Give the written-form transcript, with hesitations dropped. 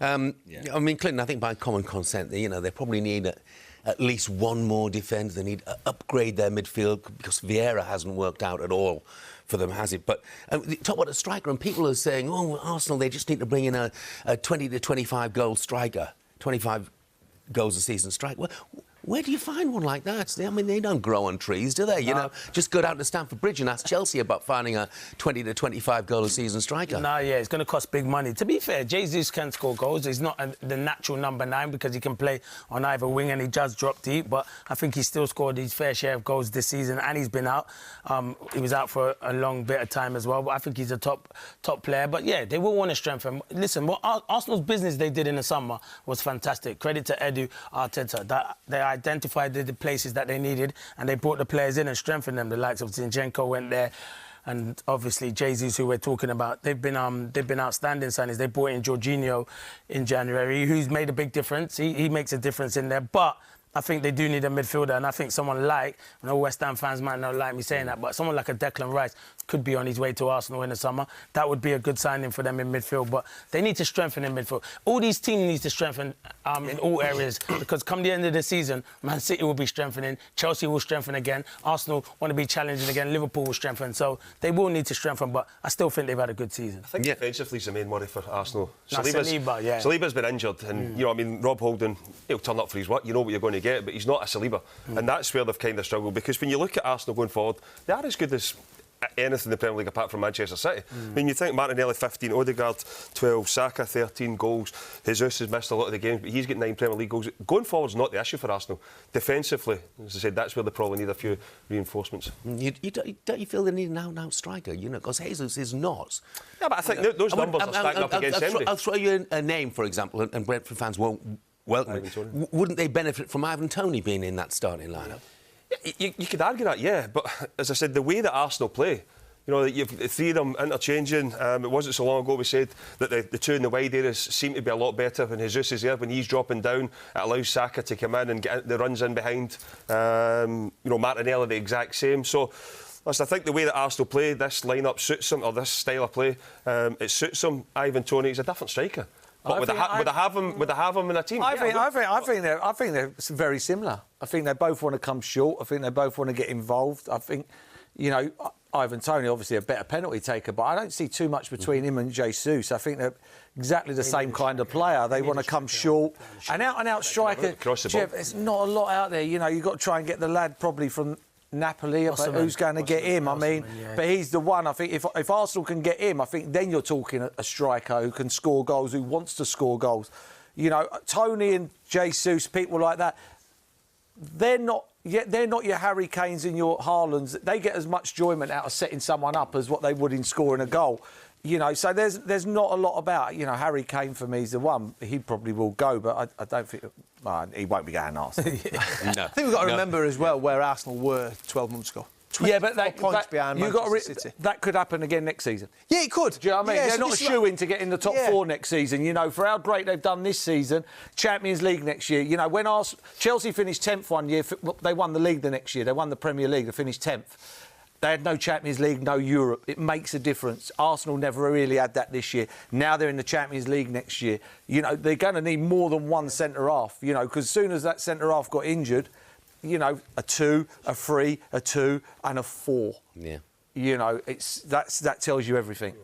I mean, Clinton, I think by common consent, they probably need at least one more defender. They need to upgrade their midfield because Vieira hasn't worked out at all for them, has it? But talk about a striker, and people are saying, oh, Arsenal, they just need to bring in a 20 to 25 goal striker, 25 goals a season striker. Well, where do you find one like that? I mean, they don't grow on trees, do they? You know, just go down to Stamford Bridge and ask Chelsea about finding a 20 to 25 goal a season striker. No, yeah, it's going to cost big money. To be fair, Jesus can score goals. He's not the natural number 9 because he can play on either wing and he does drop deep. But I think he still scored his fair share of goals this season, and he's been out. He was out for a long bit of time as well. But I think he's a top player. But yeah, they will want to strengthen. Listen, what Arsenal's business they did in the summer was fantastic. Credit to Arteta that they identified the places that they needed and they brought the players in and strengthened them. The likes of Zinchenko went there, and obviously Jesus, who we're talking about, they've been outstanding signings. They brought in Jorginho in January, who's made a big difference. He makes a difference in there, but I think they do need a midfielder, and I think someone like, I know West Ham fans might not like me saying that, but someone like a Declan Rice could be on his way to Arsenal in the summer. That would be a good signing for them in midfield, but they need to strengthen in midfield. All these teams need to strengthen in all areas, because come the end of the season, Man City will be strengthening, Chelsea will strengthen again, Arsenal want to be challenging again, Liverpool will strengthen, so they will need to strengthen, but I still think they've had a good season. I think defensively is the main worry for Arsenal. Saliba, Saliba's been injured, and I mean, Rob Holding, he'll turn up for his work, you know what you're going to get, but he's not a Saliba, and that's where they've kind of struggled, because when you look at Arsenal going forward, they are as good as anything in the Premier League apart from Manchester City. I mean, you think Martinelli 15, Odegaard 12, Saka 13 goals, Jesus has missed a lot of the games, but he's got 9 Premier League goals. Going forward's not the issue for Arsenal. Defensively, as I said, that's where they probably need a few reinforcements. Don't you feel they need an out-and-out striker? Because Jesus is not. Yeah, but I think those numbers are stacking up against anybody. I'll throw you a name, for example, and Brentford fans won't welcome it. Wouldn't they benefit from Ivan Toney being in that starting lineup? You could argue that, yeah, but as I said, the way that Arsenal play, you've 3 of them interchanging. It wasn't so long ago we said that the 2 in the wide areas seem to be a lot better when Jesus is there. When he's dropping down, it allows Saka to come in and get the runs in behind. Martinelli the exact same. So, listen, I think the way that Arsenal play, this lineup suits them, or this style of play, it suits them. Ivan Toney is a different striker. But would they have him in a team? I think they're very similar. I think they both want to come short. I think they both want to get involved. I think, Ivan Toney obviously a better penalty taker, but I don't see too much between him and Jesus. I think they're exactly the same kind of player. They want to come short. An out striker, Jeff, there's not a lot out there. You've got to try and get the lad probably from Napoli, but who's going to get him? I mean, but he's the one. I think if Arsenal can get him, I think then you're talking a striker who can score goals, who wants to score goals. Toney and Jesus, people like that, they're not your Harry Kanes and your Haalands. They get as much enjoyment out of setting someone up as what they would in scoring a goal. So there's not a lot about. Harry Kane for me is the one. He probably will go, but I don't think he won't be going Arsenal. No. I think we've got to remember as well where Arsenal were 12 months ago. Yeah, but points behind Manchester City. That could happen again next season. Yeah, it could. Do you know what I mean? They're not a shoe-in to get in the top 4 next season. For how great they've done this season, Champions League next year. When Chelsea finished 10th one year, they won the league the next year. They won the Premier League. They finished 10th. They had no Champions League, no Europe. It makes a difference. Arsenal never really had that this year. Now they're in the Champions League next year. They're going to need more than one centre-half, because as soon as that centre-half got injured, a 2, a 3, a 2 and a 4. Yeah. That tells you everything.